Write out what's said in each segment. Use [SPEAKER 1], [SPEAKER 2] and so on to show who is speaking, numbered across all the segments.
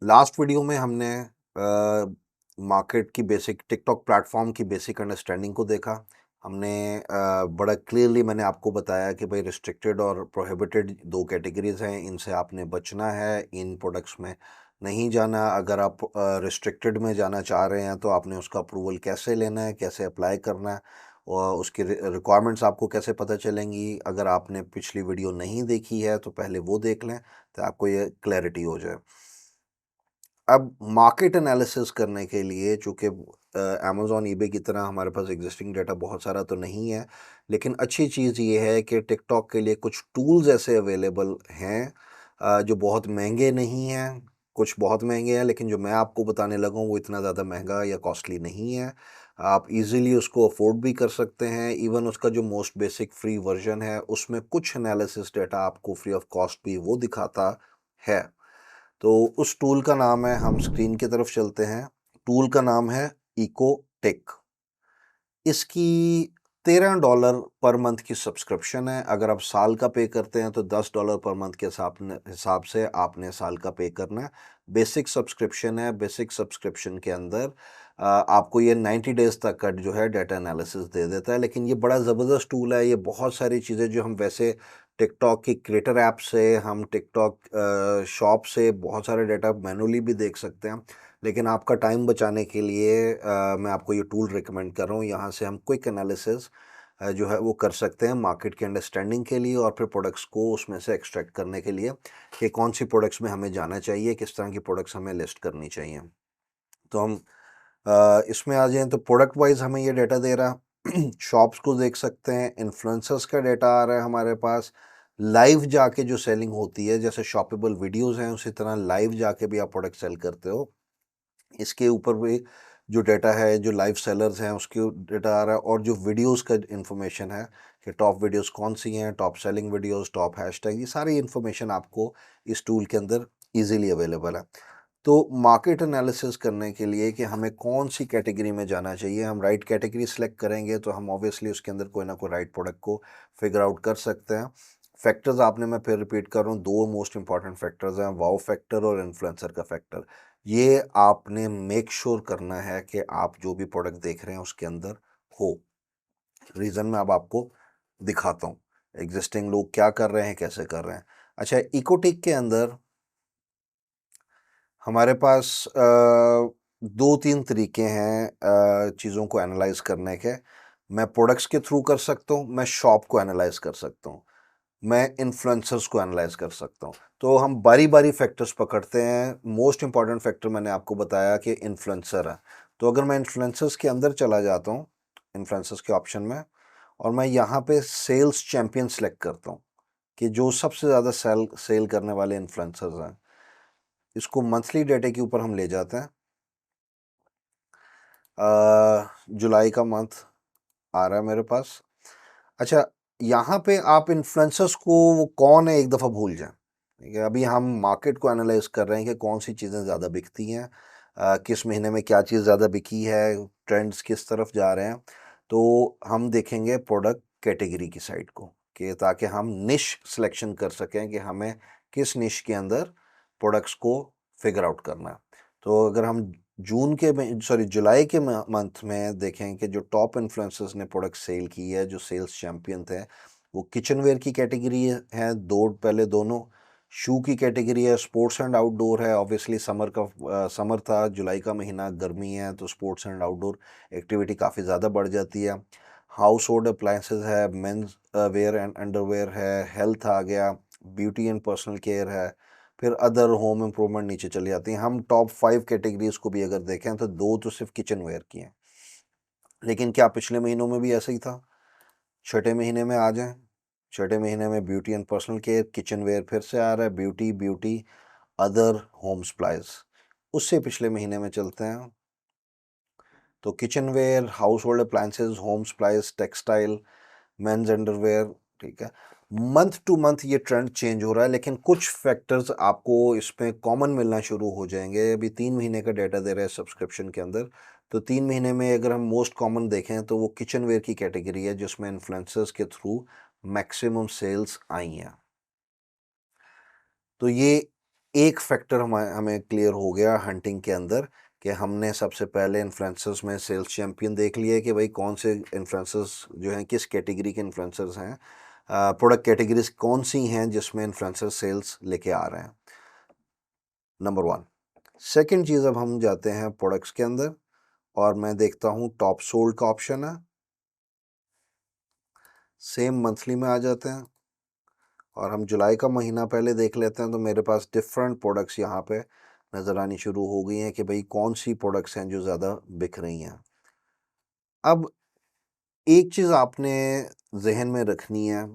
[SPEAKER 1] Last video में हमने market की बेसिक टिकटॉक प्लेटफॉर्म की बेसिक अंडरस्टैंडिंग को देखा। हमने बड़ा क्लियरली मैंने आपको बताया कि भाई रिस्ट्रिक्टेड और प्रोहिबिटेड दो कैटेगरीज हैं, इनसे आपने बचना है, इन प्रोडक्ट्स में नहीं जाना। अगर आप रिस्ट्रिक्टेड में जाना चाह रहे हैं तो आपने उसका अप्रूवल कैसे लेना है, कैसे अप्लाई करना है और उसकी रिक्वायरमेंट्स आपको कैसे पता चलेंगी। अगर आपने पिछली वीडियो नहीं देखी है तो पहले वो देख लें तो आपको ये क्लैरिटी हो जाए। अब मार्केट एनालिसिस करने के लिए, चूँकि अमेज़न, ईबे की तरह हमारे पास एग्ज़िस्टिंग डेटा बहुत सारा तो नहीं है, लेकिन अच्छी चीज़ ये है कि टिकटॉक के लिए कुछ टूल्स ऐसे अवेलेबल हैं जो बहुत महंगे नहीं हैं, कुछ बहुत महंगे हैं, लेकिन जो मैं आपको बताने लगा हूँ वो इतना ज़्यादा महंगा या कॉस्टली नहीं है। आप इज़िली उसको अफ़ोर्ड भी कर सकते हैं। इवन उसका जो मोस्ट बेसिक फ्री वर्ज़न है, उसमें कुछ एनालिसिस डेटा आपको फ्री ऑफ कॉस्ट भी वो दिखाता है। तो उस टूल का नाम है, हम स्क्रीन की तरफ चलते हैं। टूल का नाम है इकोटेक। इसकी $13 पर मंथ की सब्सक्रिप्शन है। अगर आप साल का पे करते हैं तो $10 पर मंथ के हिसाब से आपने साल का पे करना है। बेसिक सब्सक्रिप्शन है। बेसिक सब्सक्रिप्शन के अंदर आपको ये 90 डेज तक का जो है डाटा एनालिसिस दे देता है। लेकिन ये बड़ा ज़बरदस्त टूल है। ये बहुत सारी चीज़ें जो हम वैसे टिकटॉक की क्रिएटर ऐप से, हम टिकटॉक शॉप से बहुत सारे डाटा मैनुअली भी देख सकते हैं। लेकिन आपका टाइम बचाने के लिए मैं आपको ये टूल रिकमेंड कर रहा हूँ। यहाँ से हम क्विक एनालिसिस जो है वो कर सकते हैं मार्केट की अंडरस्टैंडिंग के लिए और फिर प्रोडक्ट्स को उसमें से एक्सट्रैक्ट करने के लिए कि कौन सी प्रोडक्ट्स में हमें जाना चाहिए, किस तरह की प्रोडक्ट्स हमें लिस्ट करनी चाहिए। तो हम इसमें आ जाएँ तो प्रोडक्ट वाइज़ हमें ये डेटा दे रहा शॉप्स को देख सकते हैं, इन्फ्लुएंसर्स का डेटा आ रहा है हमारे पास, लाइव जाके जो सेलिंग होती है, जैसे शॉपेबल वीडियोज़ हैं, उसी तरह लाइव जाके भी आप प्रोडक्ट सेल करते हो। इसके ऊपर भी जो डेटा है, जो लाइव सेलर्स हैं उसके डेटा आ रहा है और जो वीडियोस का इन्फॉर्मेशन है कि टॉप वीडियोस कौन सी हैं, top selling videos, top hashtag, ये सारी इन्फॉर्मेशन आपको इस टूल के अंदर इजीली अवेलेबल है। तो मार्केट एनालिसिस करने के लिए कि हमें कौन सी कैटेगरी में जाना चाहिए, हम राइट कैटेगरी सेलेक्ट करेंगे तो हम ऑब्वियसली उसके अंदर कोई ना कोई राइट प्रोडक्ट को फिगर आउट कर सकते हैं। फैक्टर्स आपने, मैं फिर रिपीट कर रहा हूँ, दो मोस्ट इंपॉर्टेंट फैक्टर्स हैं, वाओ फैक्टर और इन्फ्लुएंसर का फैक्टर। ये आपने मेक श्योर करना है कि आप जो भी प्रोडक्ट देख रहे हैं उसके अंदर हो। रीज़न मैं अब आपको दिखाता हूँ एग्जिस्टिंग लोग क्या कर रहे हैं, कैसे कर रहे हैं। अच्छा, इकोटिक के अंदर हमारे पास 2-3 तरीके हैं चीज़ों को एनालाइज़ करने के। मैं प्रोडक्ट्स के थ्रू कर सकता हूँ, मैं शॉप को एनालाइज़ कर सकता हूँ, मैं इन्फ्लुएंसर्स को एनालाइज़ कर सकता हूँ। तो हम बारी-बारी फैक्टर्स पकड़ते हैं। मोस्ट इम्पॉर्टेंट फैक्टर मैंने आपको बताया कि इन्फ्लुएंसर है। तो अगर मैं इन्फ्लुएंसर्स के अंदर चला जाता हूँ, इन्फ्लुएंसर्स के ऑप्शन में, और मैं यहाँ पे सेल्स चैंपियन सेलेक्ट करता हूँ कि जो सबसे ज़्यादा सेल करने वाले इन्फ्लुएंसर्स हैं। इसको मंथली डेटा के ऊपर हम ले जाते हैं। जुलाई का मंथ आ रहा है मेरे पास। अच्छा, यहाँ पे आप इन्फ्लुएंसर्स को वो कौन है एक दफ़ा भूल जाएँ, ठीक है? अभी हम मार्केट को एनालाइज़ कर रहे हैं कि कौन-सी चीज़ें ज़्यादा बिकती हैं, किस महीने में क्या चीज़ ज़्यादा बिकी है, ट्रेंड्स किस तरफ जा रहे हैं। तो हम देखेंगे प्रोडक्ट कैटेगरी की साइड को, कि ताकि हम निश सिलेक्शन कर सकें कि हमें किस निश के अंदर प्रोडक्ट्स को फिगर आउट करना है। तो अगर हम जुलाई के मंथ में देखें कि जो टॉप इन्फ्लुएंसर्स ने प्रोडक्ट सेल की है, जो सेल्स चैंपियन थे, वो किचनवेयर की कैटेगरी है, दो पहले दोनों। शू की कैटेगरी है, स्पोर्ट्स एंड आउटडोर है। ऑब्वियसली समर था, जुलाई का महीना, गर्मी है, तो स्पोर्ट्स एंड आउटडोर एक्टिविटी काफ़ी ज़्यादा बढ़ जाती है। हाउस होल्ड अप्लायंसेज है, मेंस वेयर एंड अंडरवेयर है, हेल्थ आ गया, ब्यूटी एंड पर्सनल केयर है, फिर अदर होम इम्प्रूवमेंट नीचे चली जाती हैं। हम टॉप 5 कैटेगरीज को भी अगर देखें तो दो तो सिर्फ किचनवेयर की हैं। लेकिन क्या पिछले महीनों में भी ऐसा ही था? छठे महीने में आ जाएं, छठे महीने में beauty and personal care, kitchenware फिर से आ रहा है, ब्यूटी, अदर, होम सप्लाइज। उससे पिछले महीने में चलते हैं तो kitchenware, household appliances, home supplies, textile, men's underwear, ठीक है। मंथ टू मंथ ये ट्रेंड चेंज हो रहा है, लेकिन कुछ फैक्टर्स आपको इसमें कॉमन मिलना शुरू हो जाएंगे। अभी 3 महीने का डेटा दे रहा है सब्सक्रिप्शन के अंदर। तो 3 महीने में अगर हम मोस्ट कॉमन देखें तो वो किचनवेयर की कैटेगरी है जिसमें इन्फ्लुएंसर्स के थ्रू मैक्सिमम सेल्स आई हैं। तो ये एक फैक्टर हमें क्लियर हो गया हंटिंग के अंदर कि हमने सबसे पहले इन्फ्लुएंसर्स में सेल्स चैंपियन देख लिए कि भाई कौन से इन्फ्लुएंसर्स जो हैं किस कैटेगरी के इन्फ्लुएंसर्स हैं, प्रोडक्ट कैटेगरीज कौन सी हैं जिसमें इन्फ्लुएंसर सेल्स लेके आ रहे हैं, नंबर वन। सेकंड चीज़, अब हम जाते हैं प्रोडक्ट्स के अंदर और मैं देखता हूँ टॉप सोल्ड का ऑप्शन है, सेम मंथली में आ जाते हैं और हम जुलाई का महीना पहले देख लेते हैं तो मेरे पास डिफरेंट प्रोडक्ट्स यहाँ पे नज़र आनी शुरू हो गई हैं कि भाई कौन सी प्रोडक्ट्स हैं जो ज़्यादा बिक रही हैं। अब एक चीज़ आपने जहन में रखनी है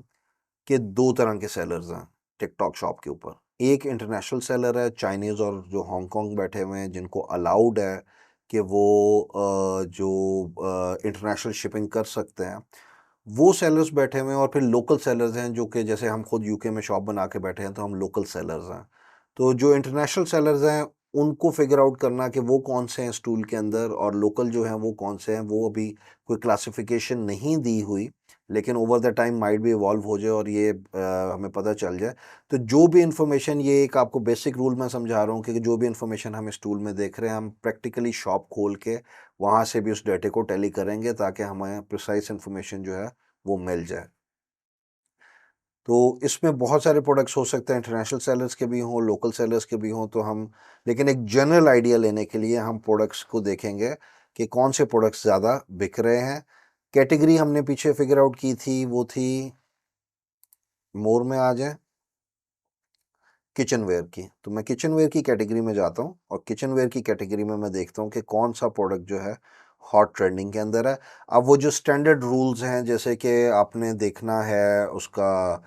[SPEAKER 1] कि दो तरह के सेलर्स हैं टिकटॉक शॉप के ऊपर। एक इंटरनेशनल सेलर है, चाइनीज़ और जो हांगकांग बैठे हुए हैं जिनको अलाउड है कि वो जो इंटरनेशनल शिपिंग कर सकते हैं, वो सेलर्स बैठे हुए हैं और फिर लोकल सेलर्स हैं जो कि जैसे हम खुद यूके में शॉप बना के बैठे हैं तो हम लोकल सेलर्स हैं। तो जो इंटरनेशनल सेलर्स हैं उनको फिगर आउट करना कि वो कौन से हैं स्टूल के अंदर और लोकल जो हैं वो कौन से हैं, वो अभी कोई क्लासिफिकेशन नहीं दी हुई, लेकिन ओवर द टाइम माइट भी इवॉल्व हो जाए और ये हमें पता चल जाए। तो जो भी इन्फॉर्मेशन, ये एक आपको बेसिक रूल मैं समझा रहा हूँ कि जो भी इन्फॉर्मेशन हम इस टूल में देख रहे हैं हम प्रैक्टिकली शॉप खोल के वहाँ से भी उस डाटे को टैली करेंगे ताकि हमें प्रिसाइज इन्फॉर्मेशन जो है वो मिल जाए। तो इसमें बहुत सारे प्रोडक्ट्स हो सकते हैं, इंटरनेशनल सेलर्स के भी हों, लोकल सेलर्स के भी हों, तो हम लेकिन एक जनरल आइडिया लेने के लिए हम प्रोडक्ट्स को देखेंगे कि कौन से प्रोडक्ट्स ज़्यादा बिक रहे हैं। कैटेगरी हमने पीछे फिगर आउट की थी, वो थी, मोर में आ जाए, किचन वेयर की। तो मैं किचन वेयर की कैटेगरी में जाता हूँ और किचन वेयर की कैटेगरी में मैं देखता हूँ कि कौन सा प्रोडक्ट जो है हॉट ट्रेंडिंग के अंदर है। अब वो जो स्टैंडर्ड रूल्स हैं जैसे कि आपने देखना है उसका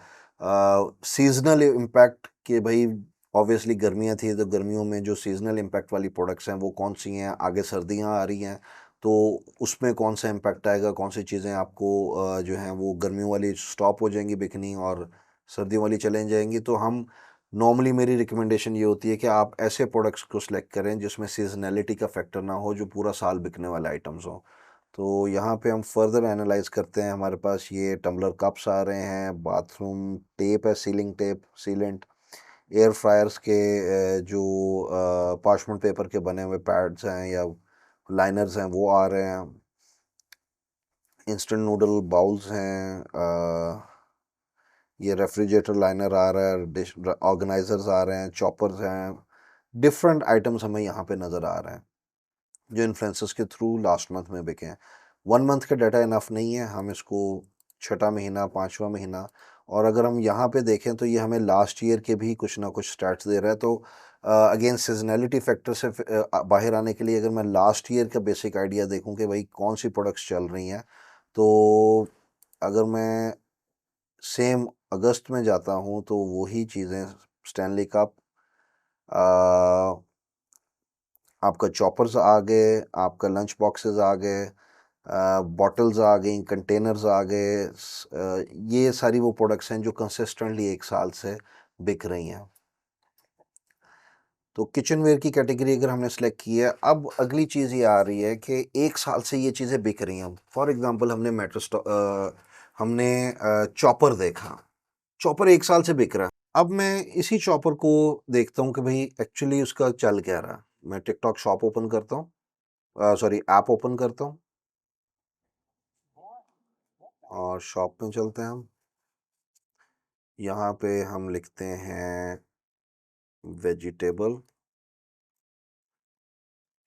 [SPEAKER 1] सीजनल इम्पैक्ट, कि भाई ऑब्वियसली गर्मियाँ थी तो गर्मियों में जो सीजनल इम्पैक्ट वाली प्रोडक्ट्स हैं वो कौन सी हैं, आगे सर्दियाँ आ रही हैं तो उसमें कौन सा इम्पैक्ट आएगा, कौन सी चीज़ें आपको जो हैं वो गर्मियों वाली स्टॉप हो जाएंगी बिकनी और सर्दियों वाली चलें जाएंगी। तो हम नॉर्मली, मेरी रिकमेंडेशन ये होती है कि आप ऐसे प्रोडक्ट्स को सिलेक्ट करें जिसमें सीजनैलिटी का फैक्टर ना हो, जो पूरा साल बिकने वाले आइटम्स हों। तो यहाँ पे हम फर्दर एनालाइज करते हैं, हमारे पास ये टम्बलर कप्स आ रहे हैं, बाथरूम टेप है, ceiling tape, sealant, air fryers के जो पार्चमेंट पेपर के बने हुए पैड्स हैं या लाइनर्स हैं वो आ रहे हैं, इंस्टेंट नूडल बाउल्स हैं, ये रेफ्रिजरेटर लाइनर आ रहा है, डिश ऑर्गेनाइजर्स आ रहे हैं, चॉपर्स हैं, डिफरेंट आइटम्स हमें यहाँ पे नज़र आ रहे हैं जो इन्फ्लुएंसर्स के थ्रू लास्ट मंथ में बिके हैं। 1 मंथ का डाटा इनफ नहीं है, हम इसको छठा महीना, पाँचवा महीना, और अगर हम यहाँ पे देखें तो ये हमें लास्ट ईयर के भी कुछ ना कुछ स्टैट्स दे रहा है। तो अगेन सीजनैलिटी फैक्टर से बाहर आने के लिए अगर मैं लास्ट ईयर का बेसिक आइडिया देखूं कि भाई कौन सी प्रोडक्ट्स चल रही हैं, तो अगर मैं सेम अगस्त में जाता हूँ तो वही चीज़ें, स्टैनली कप, आपका चॉपर्स आ गए, आपका लंच बॉक्सेस आ गए, बॉटल्स आ गई, कंटेनर्स आ गए, ये सारी वो प्रोडक्ट्स हैं जो कंसिस्टेंटली एक साल से बिक रही हैं। तो किचन वेयर की कैटेगरी अगर हमने सेलेक्ट की है, अब अगली चीज़ ये आ रही है कि एक साल से ये चीज़ें बिक रही हैं। फॉर एग्जांपल हमने हमने चॉपर देखा, चॉपर एक साल से बिक रहा है। अब मैं इसी चॉपर को देखता हूँ कि भाई एक्चुअली उसका चल क्या रहा है। मैं टिकटॉक शॉप ओपन करता हूँ, सॉरी ऐप ओपन करता हूँ और शॉप में चलते हैं हम। यहाँ पे हम लिखते हैं वेजिटेबल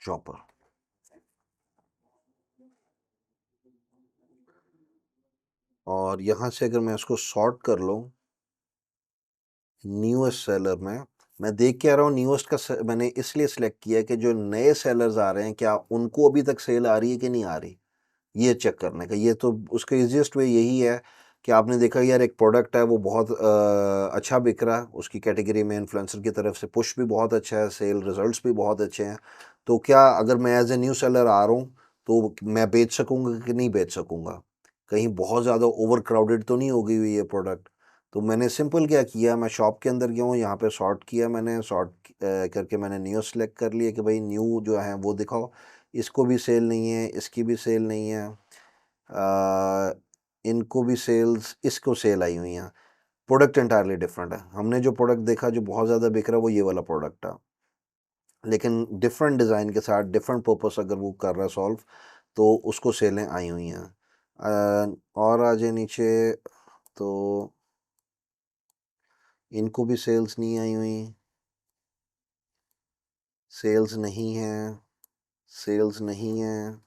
[SPEAKER 1] चॉपर, और यहाँ से अगर मैं इसको सॉर्ट कर लूँ न्यूएस्ट सेलर में, मैं देख के आ रहा हूँ न्यूएस्ट का मैंने इसलिए सिलेक्ट किया कि जो नए सेलर्स आ रहे हैं क्या उनको अभी तक सेल आ रही है कि नहीं आ रही, ये चेक करने का। ये तो उसका ईजिएस्ट वे यही है कि आपने देखा यार एक प्रोडक्ट है वो बहुत अच्छा बिक रहा है, उसकी कैटेगरी में इन्फ्लुएंसर की तरफ से पुश भी बहुत अच्छा है, सेल रिजल्ट्स भी बहुत अच्छे हैं, तो क्या अगर मैं एज ए न्यू सेलर आ रहा हूँ तो मैं बेच सकूँगा कि नहीं बेच सकूँगा, कहीं बहुत ज़्यादा ओवर क्राउडेड तो नहीं हो गई हुई ये प्रोडक्ट। तो मैंने सिंपल क्या किया, मैं शॉप के अंदर गया हूँ, यहाँ पे सॉर्ट किया, मैंने सॉर्ट करके मैंने न्यू सेलेक्ट कर लिया कि भाई न्यू जो है वो दिखाओ, इसको भी सेल नहीं है, इसकी भी सेल नहीं है, इनको भी सेल्स, इसको सेल आई हुई हैं। प्रोडक्ट एंटायरली डिफरेंट है। हमने जो प्रोडक्ट देखा जो बहुत ज़्यादा बिक रहा है वो ये वाला प्रोडक्ट है, लेकिन डिफरेंट डिज़ाइन के साथ डिफरेंट पर्पस अगर वो कर रहा है सॉल्व, तो उसको सेलें आई हुई हैं। और आ जाए नीचे, तो इनको भी सेल्स नहीं आई हुई, सेल्स नहीं है, सेल्स नहीं है,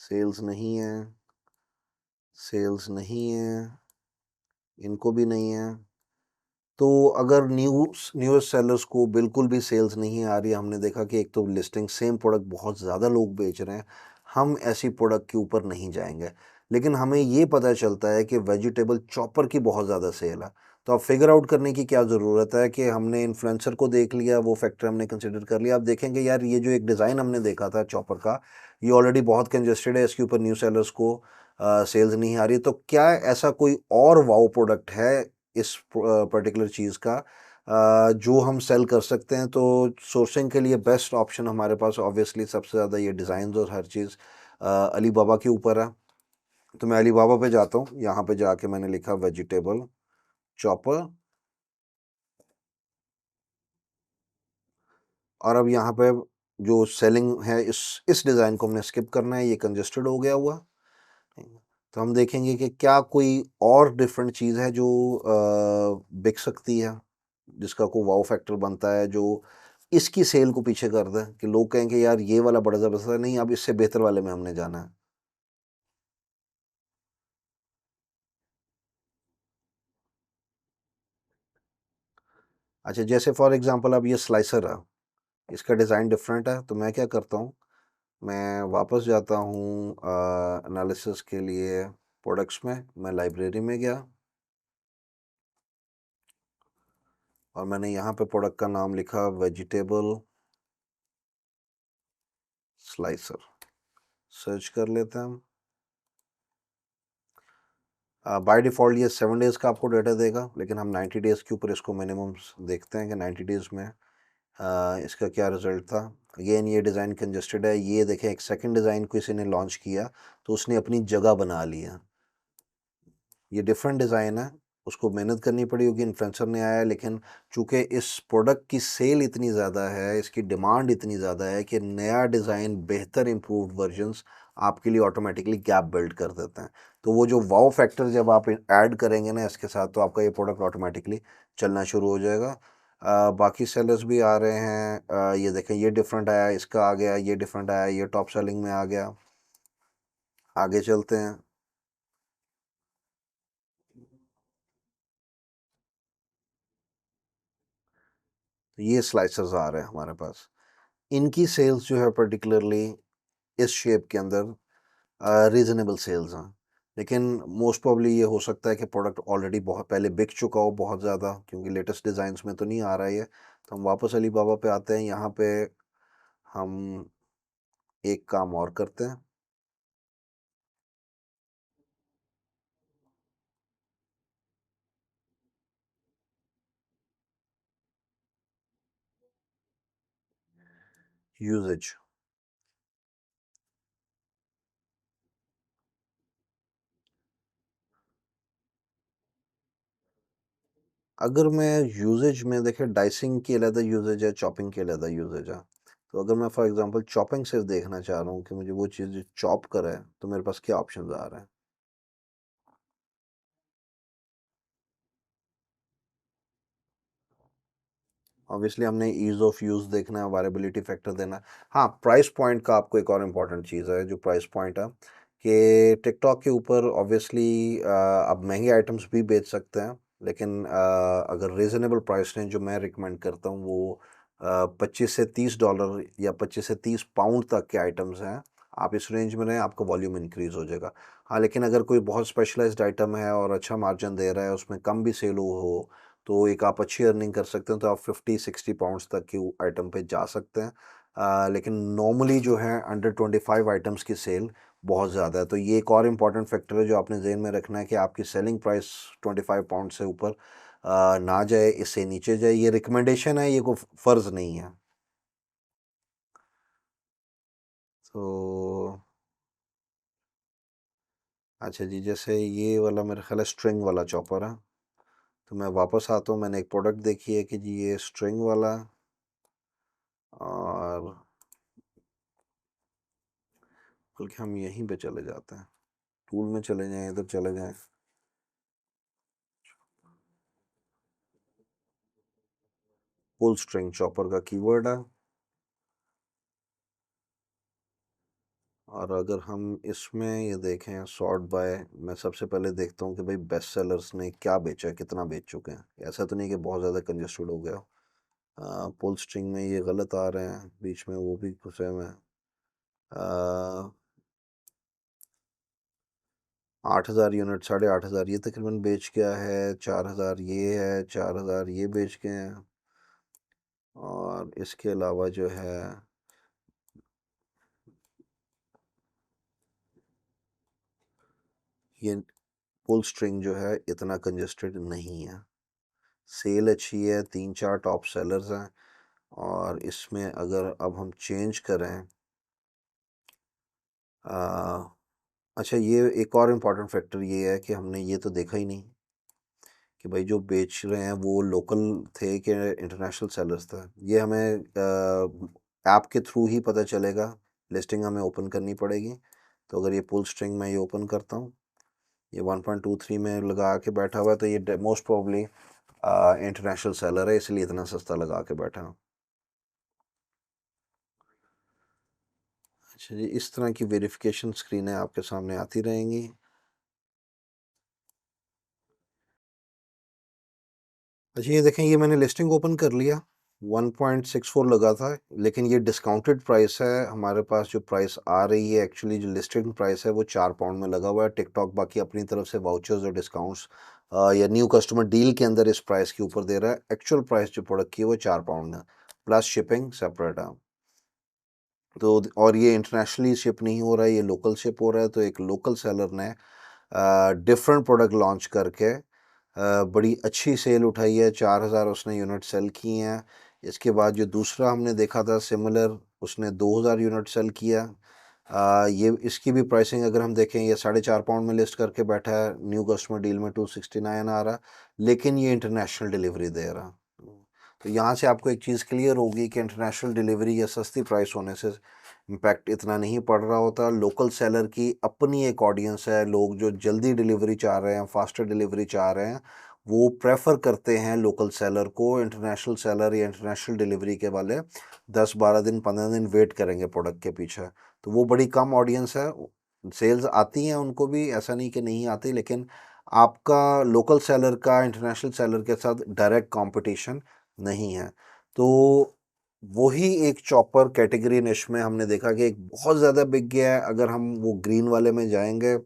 [SPEAKER 1] सेल्स नहीं है, सेल्स नहीं है, इनको भी नहीं है। तो अगर न्यूज़ सेलर्स को बिल्कुल भी सेल्स नहीं आ रही है, हमने देखा कि एक तो लिस्टिंग सेम प्रोडक्ट बहुत ज़्यादा लोग बेच रहे हैं, हम ऐसी प्रोडक्ट के ऊपर नहीं जाएंगे। लेकिन हमें ये पता चलता है कि वेजिटेबल चॉपर की बहुत ज़्यादा सेल है, तो अब फिगर आउट करने की क्या ज़रूरत है कि हमने इन्फ्लुएंसर को देख लिया, वो फैक्टर हमने कंसिडर कर लिया। आप देखेंगे यार ये जो एक डिज़ाइन हमने देखा था चॉपर का, ये ऑलरेडी बहुत कंजेस्टेड है, इसके ऊपर न्यूज़ सेलर्स को सेल्स नहीं आ रही, तो क्या ऐसा कोई और वाओ प्रोडक्ट है इस पर्टिकुलर चीज़ का जो हम सेल कर सकते हैं? तो सोर्सिंग के लिए बेस्ट ऑप्शन हमारे पास ऑब्वियसली सबसे ज़्यादा ये डिज़ाइंस और हर चीज़ अलीबाबा के ऊपर है। तो मैं अलीबाबा पे जाता हूँ, यहाँ पे जाके मैंने लिखा वेजिटेबल चॉपर, और अब यहाँ पे जो सेलिंग है इस डिज़ाइन को हमने स्किप करना है, ये कंजेस्टेड हो गया हुआ। तो हम देखेंगे कि क्या कोई और डिफरेंट चीज़ है जो बिक सकती है, जिसका कोई वाओ फैक्टर बनता है जो इसकी सेल को पीछे कर दे, कि लोग कहें कि यार ये वाला बड़ा ज़बरदस्त है, नहीं अब इससे बेहतर वाले में हमने जाना है। अच्छा, जैसे फॉर एग्जांपल अब ये स्लाइसर है, इसका डिज़ाइन डिफरेंट है, तो मैं क्या करता हूँ, मैं वापस जाता हूँ एनालिसिस के लिए प्रोडक्ट्स में, मैं लाइब्रेरी में गया और मैंने यहाँ पे प्रोडक्ट का नाम लिखा वेजिटेबल स्लाइसर, सर्च कर लेते हैं हम। बाय डिफ़ॉल्ट ये 7 डेज़ का आपको डाटा देगा, लेकिन हम 90 डेज़ के ऊपर इसको मिनिमम देखते हैं कि 90 डेज़ में इसका क्या रिज़ल्ट था। अगेन ये डिज़ाइन कंजेस्टेड है, ये देखें एक सेकंड डिज़ाइन किसी ने लॉन्च किया, तो उसने अपनी जगह बना लिया। ये डिफरेंट डिज़ाइन है, उसको मेहनत करनी पड़ी होगी, इन्फ्लुएंसर ने आया, लेकिन चूँकि इस प्रोडक्ट की सेल इतनी ज़्यादा है, इसकी डिमांड इतनी ज़्यादा है कि नया डिज़ाइन बेहतर इम्प्रूव्ड वर्जन्स आपके लिए ऑटोमेटिकली गैप बिल्ड कर देते हैं। तो वो जो वाओ फैक्टर जब आप ऐड करेंगे ना इसके साथ, तो आपका ये प्रोडक्ट ऑटोमेटिकली चलना शुरू हो जाएगा। बाकी सेलर्स भी आ रहे हैं, ये देखें ये डिफरेंट आया, इसका आ गया, ये डिफरेंट आया, ये टॉप सेलिंग में आ गया। आगे चलते हैं। तो ये स्लाइसर्स आ रहे हैं हमारे पास, इनकी सेल्स जो है पर्टिकुलरली इस शेप के अंदर रीज़नेबल सेल्स हैं, लेकिन मोस्ट प्रोबेबली ये हो सकता है कि प्रोडक्ट ऑलरेडी बहुत पहले बिक चुका हो बहुत ज़्यादा, क्योंकि लेटेस्ट डिज़ाइंस में तो नहीं आ रहा है ये। तो हम वापस अलीबाबा पे आते हैं, यहाँ पे हम एक काम और करते हैं। यूजेज, अगर मैं यूजेज में देखें, डाइसिंग की अलग यूजेज है, चॉपिंग की अलग यूजेज है। तो अगर मैं फॉर एग्जांपल चॉपिंग सिर्फ देखना चाह रहा हूँ कि मुझे वो चीज़ चॉप करे, तो मेरे पास क्या ऑप्शंस आ रहे हैं? ऑब्वियसली हमने ईज़ ऑफ यूज़ देखना है, वायरेबिलिटी फैक्टर देना है। हाँ, प्राइस पॉइंट का आपको एक और इम्पॉर्टेंट चीज़ है, जो प्राइस पॉइंट है कि टिकटॉक के ऊपर ऑब्वियसली आप महंगे आइटम्स भी बेच सकते हैं, लेकिन अगर रीज़नेबल प्राइस रेंज जो मैं रिकमेंड करता हूँ वो 25 से 30 डॉलर या 25 से 30 पाउंड तक के आइटम्स हैं। आप इस रेंज में रहें, आपका वॉल्यूम इंक्रीज़ हो जाएगा। हाँ, लेकिन अगर कोई बहुत स्पेशलाइज्ड आइटम है और अच्छा मार्जिन दे रहा है, उसमें कम भी सेल हो, तो एक आप अच्छी अर्निंग कर सकते हैं, तो आप 50-60 पाउंड्स तक की आइटम पे जा सकते हैं। लेकिन नॉर्मली जो है अंडर 25 आइटम्स की सेल बहुत ज़्यादा है, तो ये एक और इम्पॉर्टेंट फैक्टर है जो आपने ज़हन में रखना है कि आपकी सेलिंग प्राइस 25 पाउंड से ऊपर ना जाए, इससे नीचे जाए। ये रिकमेंडेशन है, ये कोई फ़र्ज़ नहीं है। तो अच्छा जी, जैसे ये वाला मेरा ख़्याल है स्ट्रिंग वाला चॉपर है। तो मैं वापस आता हूँ, मैंने एक प्रोडक्ट देखी है कि जी ये स्ट्रिंग वाला, और बल्कि हम यहीं पे चले जाते हैं, टूल में चले जाएं, इधर चले जाएं, पुल स्ट्रिंग चॉपर का कीवर्ड है। और अगर हम इसमें ये देखें सॉर्ट बाय, मैं सबसे पहले देखता हूँ कि भाई बेस्ट सेलर्स ने क्या बेचा है, कितना बेच चुके हैं। ऐसा तो नहीं कि बहुत ज़्यादा कंजस्टेड हो गया। पुल स्ट्रिंग में ये गलत आ रहे हैं, बीच में वो भी घुसे हुए हैं। 8,000 यूनिट, 8,500 ये तकरीबन बेच गया है, 4,000 ये है, 4,000 ये बेच गए हैं। और इसके अलावा जो है ये पुल स्ट्रिंग जो है इतना कंजस्टेड नहीं है, सेल अच्छी है, 3-4 टॉप सेलर्स हैं। और इसमें अगर अब हम चेंज करें, आ, अच्छा ये एक और इम्पॉर्टेंट फैक्टर ये है कि हमने ये तो देखा ही नहीं कि भाई जो बेच रहे हैं वो लोकल थे कि इंटरनेशनल सेलर्स था। ये हमें ऐप के थ्रू ही पता चलेगा, लिस्टिंग हमें ओपन करनी पड़ेगी। तो अगर ये पुल स्ट्रिंग मैं ये ओपन करता हूँ, ये 1.23 में लगा के बैठा हुआ है, तो ये मोस्ट प्रोबली इंटरनेशनल सेलर है, इसलिए इतना सस्ता लगा के बैठा हूँ। अच्छा जी, इस तरह की वेरिफिकेशन स्क्रीनें आपके सामने आती रहेंगी। अच्छा ये देखें, ये मैंने लिस्टिंग ओपन कर लिया, 1.64 लगा था, लेकिन ये डिस्काउंटेड प्राइस है। हमारे पास जो प्राइस आ रही है एक्चुअली जो लिस्टिंग प्राइस है वो 4 पाउंड में लगा हुआ है। टिकटॉक बाकी अपनी तरफ से वाउचर्स और डिस्काउंट्स या न्यू कस्टमर डील के अंदर इस प्राइस के ऊपर दे रहा है। एक्चुअल प्राइस जो प्रोडक्ट की है वो 4 पाउंड है, प्लस शिपिंग सेपरेट है। तो और ये इंटरनेशनली शिप नहीं हो रहा है, ये लोकल शिप हो रहा है। तो एक लोकल सेलर ने डिफरेंट प्रोडक्ट लॉन्च करके बड़ी अच्छी सेल उठाई है, 4,000 उसने यूनिट सेल की हैं। इसके बाद जो दूसरा हमने देखा था सिमिलर, उसने 2,000 यूनिट सेल किया। ये इसकी भी प्राइसिंग अगर हम देखें, ये 4.5 पाउंड में लिस्ट करके बैठा है, न्यू कस्टमर डील में 269 आ रहा, लेकिन ये इंटरनेशनल डिलीवरी दे रहा। तो यहाँ से आपको एक चीज़ क्लियर होगी कि इंटरनेशनल डिलीवरी या सस्ती प्राइस होने से इम्पैक्ट इतना नहीं पड़ रहा होता। लोकल सेलर की अपनी एक ऑडियंस है, लोग जो जल्दी डिलीवरी चाह रहे हैं, फास्टर डिलीवरी चाह रहे हैं, वो प्रेफर करते हैं लोकल सेलर को। इंटरनेशनल सेलर या इंटरनेशनल डिलीवरी के वाले 10-12 दिन 15 दिन वेट करेंगे प्रोडक्ट के पीछे। तो वो बड़ी कम ऑडियंस है, सेल्स आती हैं उनको भी, ऐसा नहीं कि नहीं आती, लेकिन आपका लोकल सेलर का इंटरनेशनल सेलर के साथ डायरेक्ट कंपटीशन नहीं है। तो वही एक चॉपर कैटेगरी निश में हमने देखा कि एक बहुत ज़्यादा बिक गया है। अगर हम वो ग्रीन वाले में जाएंगे,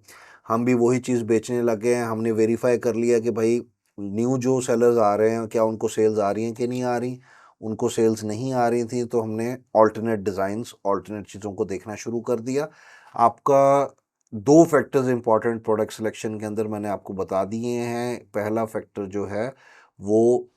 [SPEAKER 1] हम भी वही चीज़ बेचने लगे हैं। हमने वेरीफाई कर लिया कि भाई न्यू जो सेलर्स आ रहे हैं क्या उनको सेल्स आ रही हैं कि नहीं आ रही। उनको सेल्स नहीं आ रही थी, तो हमने ऑल्टरनेट डिज़ाइंस, ऑल्टरनेट चीज़ों को देखना शुरू कर दिया। आपका दो फैक्टर्स इंपॉर्टेंट प्रोडक्ट सिलेक्शन के अंदर मैंने आपको बता दिए हैं। पहला फैक्टर जो है वो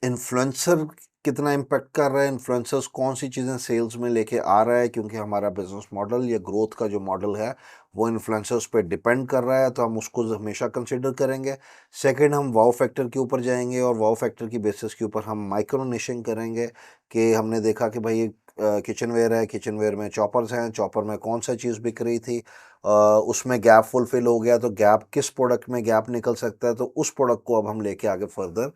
[SPEAKER 1] इन्फ्लुएंसर कितना इम्पेक्ट कर रहा है, इन्फ्लुएंसर्स कौन सी चीज़ें सेल्स में लेके आ रहा है, क्योंकि हमारा बिजनेस मॉडल या ग्रोथ का जो मॉडल है वो इन्फ्लुएंसर्स पे डिपेंड कर रहा है, तो हम उसको हमेशा कंसिडर करेंगे। सेकंड, हम वाव फैक्टर के ऊपर जाएंगे और वाव फैक्टर की बेसिस के ऊपर हम माइक्रो निशिंग करेंगे कि हमने देखा कि भाई किचन वेयर है, किचन वेयर में चॉपर्स हैं, चॉपर में कौन सा चीज़ बिक रही थी, उसमें गैप फुलफिल हो गया, तो गैप किस प्रोडक्ट में गैप निकल सकता है, तो उस प्रोडक्ट को अब हम लेके आगे फर्दर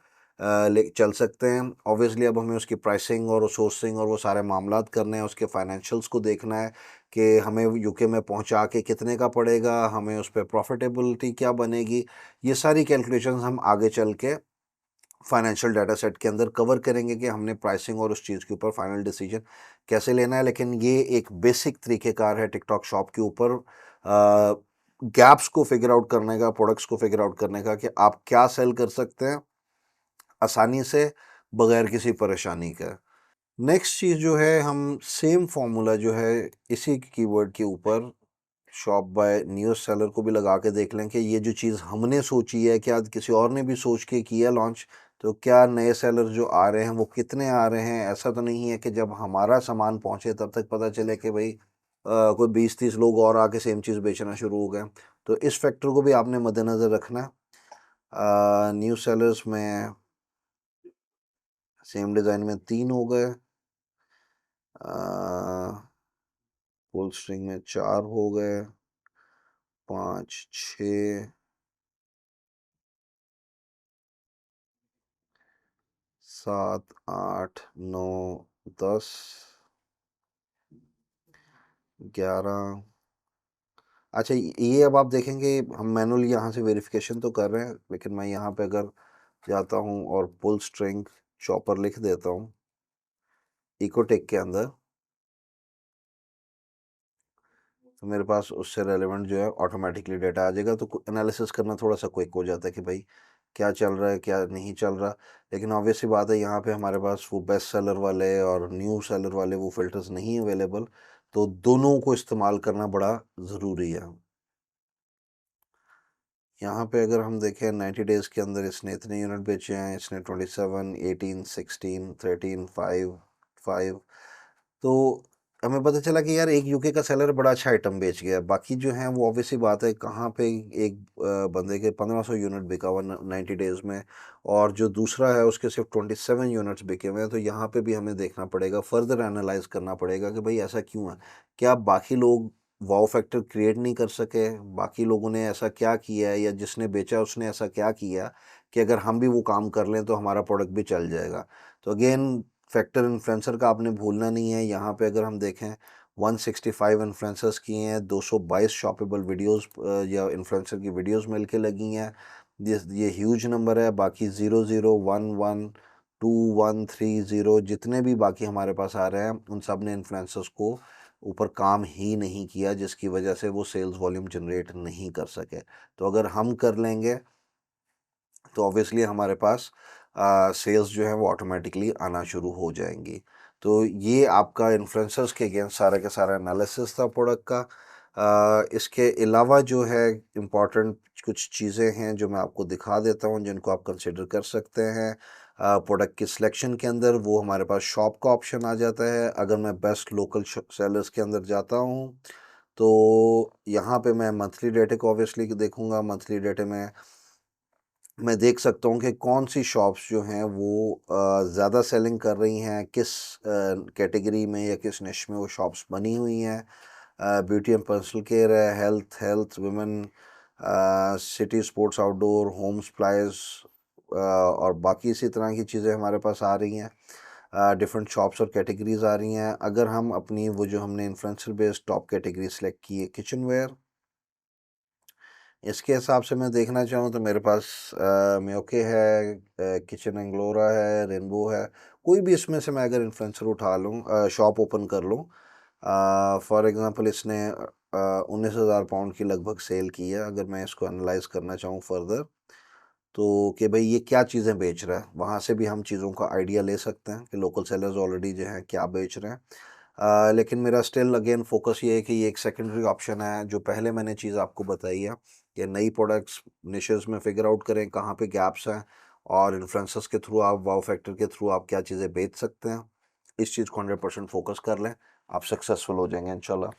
[SPEAKER 1] ले चल सकते हैं। ऑब्वियसली अब हमें उसकी प्राइसिंग और सोर्सिंग और वो सारे मामलात करने हैं, उसके फाइनेंशियल्स को देखना है कि हमें यूके में पहुंचा के कितने का पड़ेगा, हमें उस पर प्रॉफिटेबिलिटी क्या बनेगी। ये सारी कैलकुलेशंस हम आगे चल के फाइनेंशियल डाटा सेट के अंदर कवर करेंगे कि हमने प्राइसिंग और उस चीज़ के ऊपर फाइनल डिसीजन कैसे लेना है। लेकिन ये एक बेसिक तरीक़ेकार है टिकटॉक शॉप के ऊपर गैप्स को फिगर आउट करने का, प्रोडक्ट्स को फिगर आउट करने का, कि आप क्या सेल कर सकते हैं आसानी से बगैर किसी परेशानी के। नेक्स्ट चीज़ जो है, हम सेम फार्मूला जो है इसी कीवर्ड के ऊपर शॉप बाय न्यू सेलर को भी लगा के देख लें कि ये जो चीज़ हमने सोची है क्या किसी और ने भी सोच के किया लॉन्च। तो क्या नए सेलर जो आ रहे हैं वो कितने आ रहे हैं। ऐसा तो नहीं है कि जब हमारा सामान पहुंचे तब तक पता चले कि भाई कोई 20-30 लोग और आके सेम चीज़ बेचना शुरू हो गए। तो इस फैक्टर को भी आपने मद्देनज़र रखना है। न्यू सेलर्स में सेम डिज़ाइन में 3 हो गए, फुल स्ट्रिंग में 4 हो गए, 5 6 7 8 9 10 11। अच्छा, ये अब आप देखेंगे हम मैनुअली यहाँ से वेरिफिकेशन तो कर रहे हैं, लेकिन मैं यहाँ पे अगर जाता हूँ और पुल स्ट्रिंग चॉपर लिख देता हूँ इकोटेक के अंदर, तो मेरे पास उससे रेलेवेंट जो है ऑटोमेटिकली डेटा आ जाएगा। तो एनालिसिस करना थोड़ा सा क्विक हो जाता है कि भाई क्या चल रहा है क्या नहीं चल रहा। लेकिन ऑब्वियसली बात है, यहाँ पे हमारे पास वो बेस्ट सेलर वाले और न्यू सेलर वाले वो फिल्टर्स नहीं अवेलेबल, तो दोनों को इस्तेमाल करना बड़ा ज़रूरी है। यहाँ पे अगर हम देखें 90 डेज़ के अंदर इसने इतने यूनिट बेचे हैं, इसने 27 18 16 13 5 5, तो हमें पता चला कि यार एक यूके का सेलर बड़ा अच्छा आइटम बेच गया। बाकी जो हैं वो ऑब्वियसली बात है कहाँ पे एक बंदे के 1500 यूनिट बिका हुआ 90 डेज़ में, और जो दूसरा है उसके सिर्फ 27 यूनिट्स बिके हुए हैं। तो यहाँ पे भी हमें देखना पड़ेगा, फर्दर एनालाइज करना पड़ेगा कि भाई ऐसा क्यों है। क्या बाकी लोग वाव फैक्टर क्रिएट नहीं कर सके, बाकी लोगों ने ऐसा क्या किया है, या जिसने बेचा उसने ऐसा क्या किया कि अगर हम भी वो काम कर लें तो हमारा प्रोडक्ट भी चल जाएगा। तो अगेन फैक्टर इन्फ्लुएंसर का आपने भूलना नहीं है। यहाँ पे अगर हम देखें 165 इन्फ्लुएंसर्स किए हैं, 222 शॉपेबल वीडियोस या इन्फ्लुएंसर की वीडियोस मिलके लगी हैं। ये ह्यूज नंबर है। बाकी 00112130 जितने भी बाकी हमारे पास आ रहे हैं उन सब ने इन्फ्लुएंसर्स को ऊपर काम ही नहीं किया, जिसकी वजह से वो सेल्स वॉल्यूम जनरेट नहीं कर सके। तो अगर हम कर लेंगे तो ऑब्वियसली हमारे पास सेल्स जो है वो ऑटोमेटिकली आना शुरू हो जाएंगी। तो ये आपका इन्फ्लुएंसर्स के अगेंस्ट सारा का सारा एनालिसिस था प्रोडक्ट का। इसके अलावा जो है इम्पॉर्टेंट कुछ चीज़ें हैं जो मैं आपको दिखा देता हूँ, जिनको आप कंसिडर कर सकते हैं। प्रोडक्ट की सिलेक्शन के अंदर वो हमारे पास शॉप का ऑप्शन आ जाता है। अगर मैं बेस्ट लोकल सेलर्स के अंदर जाता हूँ तो यहाँ पे मैं मंथली डेटे को ऑब्वियसली देखूंगा। मंथली डेटे में मैं देख सकता हूँ कि कौन सी शॉप्स जो हैं वो ज़्यादा सेलिंग कर रही हैं, किस कैटेगरी में या किस निश में वो शॉप्स बनी हुई हैं। ब्यूटी एंड पर्सनल केयर है, health health women, city sports outdoor, home supplies, और बाकी इसी तरह की चीज़ें हमारे पास आ रही हैं। डिफरेंट शॉप्स और कैटेगरीज आ रही हैं। अगर हम अपनी वो जो हमने influencer based top category select की है किचन वेयर, इसके हिसाब से मैं देखना चाहूँ तो मेरे पास म्योके है, किचन एंग्लोरा है, रेनबो है। कोई भी इसमें से मैं अगर इन्फ्लुएंसर उठा लूँ, शॉप ओपन कर लूँ, फॉर एग्जांपल इसने 19,000 पाउंड की लगभग सेल की है। अगर मैं इसको एनालाइज करना चाहूँ फर्दर, तो कि भाई ये क्या चीज़ें बेच रहा है, वहाँ से भी हम चीज़ों का आइडिया ले सकते हैं कि लोकल सेलर्स ऑलरेडी जो हैं क्या बेच रहे हैं। लेकिन मेरा स्टिल अगेन फोकस ये है कि ये एक सेकेंडरी ऑप्शन है। जो पहले मैंने चीज़ आपको बताई है कि नई प्रोडक्ट्स निशेस में फिगर आउट करें कहाँ पे गैप्स हैं, और इन्फ्लुएंसर्स के थ्रू आप वाव फैक्टर के थ्रू आप क्या चीज़ें बेच सकते हैं, इस चीज़ को 100% फोकस कर लें, आप सक्सेसफुल हो जाएंगे इंशाल्लाह।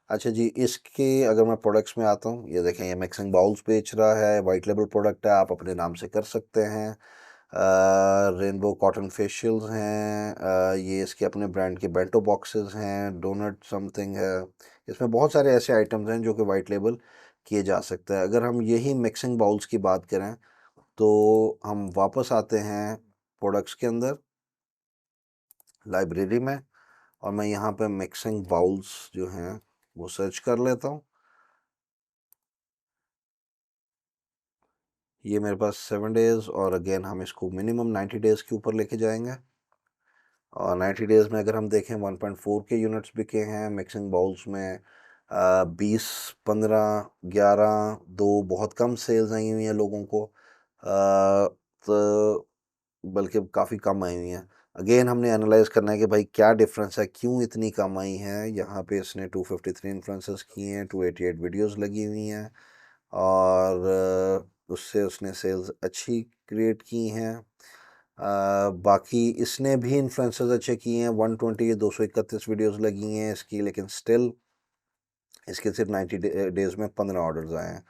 [SPEAKER 1] अच्छा जी, इसके अगर मैं प्रोडक्ट्स में आता हूँ, ये देखें ये मिक्सिंग बाउल्स बेच रहा है, वाइट लेबल प्रोडक्ट है, आप अपने नाम से कर सकते हैं। रेनबो कॉटन फेशियल्स हैं, ये इसके अपने ब्रांड के बेंटो बॉक्सेस हैं, डोनट समथिंग है। इसमें बहुत सारे ऐसे आइटम्स हैं जो कि वाइट लेबल किए जा सकते हैं। अगर हम यही मिक्सिंग बाउल्स की बात करें तो हम वापस आते हैं प्रोडक्ट्स के अंदर लाइब्रेरी में, और मैं यहाँ पे मिक्सिंग बाउल्स जो हैं वो सर्च कर लेता हूँ। ये मेरे पास 7 डेज़, और अगेन हम इसको मिनिमम 90 डेज़ के ऊपर लेके जाएंगे। और 90 डेज़ में अगर हम देखें 1.4 के यूनिट्स बिके हैं मिक्सिंग बाउल्स में। 20 15 11 2 बहुत कम सेल्स आई हुई हैं लोगों को, तो बल्कि काफ़ी कम आई हुई हैं। अगेन हमने एनालाइज करना है कि भाई क्या डिफरेंस है, क्यों इतनी कम आई हैं। यहाँ पे इसने 253 इन्फ्लुएंसर्स किए हैं, 288 वीडियोस लगी हुई हैं, और उससे उसने सेल्स अच्छी क्रिएट की हैं। बाकी इसने भी इन्फ्लुएंसर्स अच्छे किए हैं, 120 231 वीडियोस लगी हैं इसकी, लेकिन स्टिल इसके सिर्फ 90 डेज़ में 15 ऑर्डर्स आए हैं।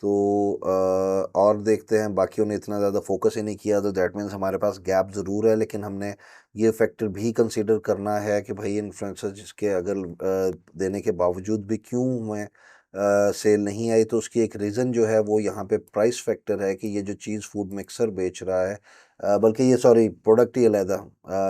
[SPEAKER 1] तो और देखते हैं, बाकियों ने इतना ज़्यादा फोकस ही नहीं किया, तो दैट मीन्स हमारे पास गैप ज़रूर है, लेकिन हमने ये फैक्टर भी कंसीडर करना है कि भाई इन्फ्लुएंसर जिसके अगर देने के बावजूद भी क्यों हमें सेल नहीं आई, तो उसकी एक रीज़न जो है वो यहाँ पे प्राइस फैक्टर है कि ये जो चीज़ फूड मिक्सर बेच रहा है, बल्कि ये सॉरी प्रोडक्ट ही अलहदा,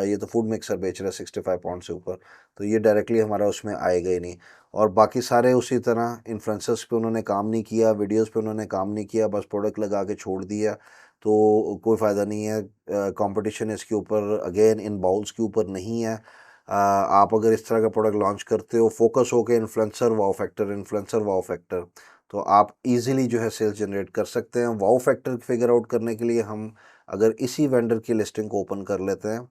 [SPEAKER 1] ये तो फूड मिक्सर बेच रहा है 65 पाउंड से ऊपर, तो ये डायरेक्टली हमारा उसमें आएगा ही नहीं। और बाकी सारे उसी तरह इन्फ्लुएंसर्स पे उन्होंने काम नहीं किया, वीडियोस पे उन्होंने काम नहीं किया, बस प्रोडक्ट लगा के छोड़ दिया, तो कोई फ़ायदा नहीं है। कंपटीशन इसके ऊपर अगेन इन बाउल्स के ऊपर नहीं है। आप अगर इस तरह का प्रोडक्ट लॉन्च करते हो फोकस हो के इन्फ्लुएंसर वाओ फैक्टर, तो आप इजीली जो है सेल्स जनरेट कर सकते हैं। वाओ फैक्टर फिगर आउट करने के लिए हम अगर इसी वेंडर की लिस्टिंग को ओपन कर लेते हैं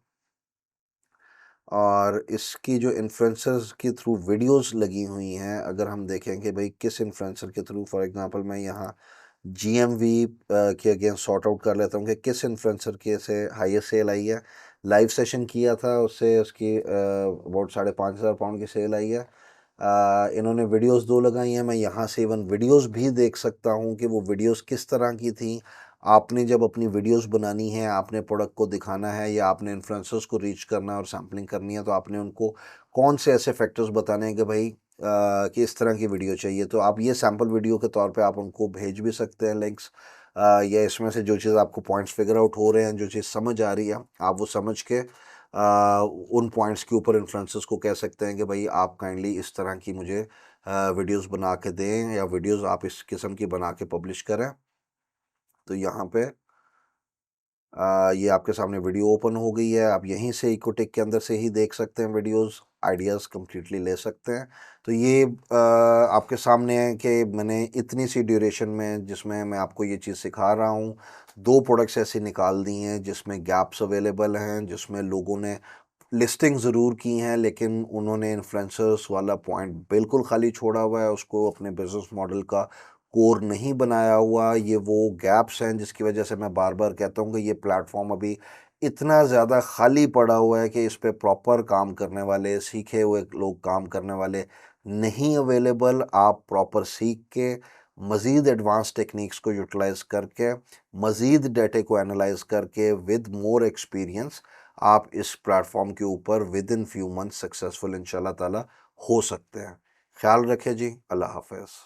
[SPEAKER 1] और इसकी जो इन्फ्लुएंसर्स के थ्रू वीडियोस लगी हुई हैं, अगर हम देखें कि भाई किस इन्फ्लुएंसर के थ्रू, फॉर एग्जांपल मैं यहाँ जीएमवी के अगेंस्ट सॉर्ट आउट कर लेता हूँ कि किस इन्फ्लुएंसर के से हाईएस्ट सेल आई है। लाइव सेशन किया था, उससे उसकी अबाउट 5,500 पाउंड की सेल आई है। इन्होंने वीडियोस 2 लगाई हैं, मैं यहाँ से इवन वीडियोस भी देख सकता हूँ कि वो वीडियोस किस तरह की थी। आपने जब अपनी वीडियोस बनानी है, आपने प्रोडक्ट को दिखाना है या आपने इन्फ्लुएंसर्स को रीच करना है और सैम्पलिंग करनी है, तो आपने उनको कौन से ऐसे फैक्टर्स बताने हैं कि भाई कि इस तरह की वीडियो चाहिए, तो आप ये सैम्पल वीडियो के तौर पे आप उनको भेज भी सकते हैं लिंक्स, या इसमें से जो चीज़ आपको पॉइंट्स फिगर आउट हो रहे हैं, जो चीज़ समझ आ रही है, आप वो समझ के उन पॉइंट्स के ऊपर इन्फ्लुएंसर्स को कह सकते हैं कि भाई आप काइंडली इस तरह की मुझे वीडियोस बना के दें या वीडियोस आप इस किस्म की बना के पब्लिश करें। तो यहाँ पे ये आपके सामने वीडियो ओपन हो गई है, आप यहीं से इकोटिक के अंदर से ही देख सकते हैं वीडियोस, आइडियाज़ कंप्लीटली ले सकते हैं। तो ये आपके सामने है कि मैंने इतनी सी ड्यूरेशन में, जिसमें मैं आपको ये चीज़ सिखा रहा हूँ, 2 प्रोडक्ट्स ऐसे निकाल दी हैं जिसमें गैप्स अवेलेबल हैं, जिसमें लोगों ने लिस्टिंग ज़रूर की हैं, लेकिन उन्होंने इन्फ्लुएंसर्स वाला पॉइंट बिल्कुल खाली छोड़ा हुआ है, उसको अपने बिज़नेस मॉडल का कोर नहीं बनाया हुआ। ये वो गैप्स हैं जिसकी वजह से मैं बार-बार कहता हूँ कि ये प्लेटफ़ॉर्म अभी इतना ज़्यादा खाली पड़ा हुआ है कि इस पे प्रॉपर काम करने वाले, सीखे हुए लोग काम करने वाले नहीं अवेलेबल। आप प्रॉपर सीख के, मज़ीद एडवांस टेक्निक्स को यूटिलाइज़ करके, मज़ीद डेटा को एनालाइज़ करके विद मोर एक्सपीरियंस आप इस प्लेटफ़ॉर्म के ऊपर with in few months successful इंशाल्लाह ताला हो सकते हैं। ख़्याल रखें जी, अल्लाह हाफ़िज़।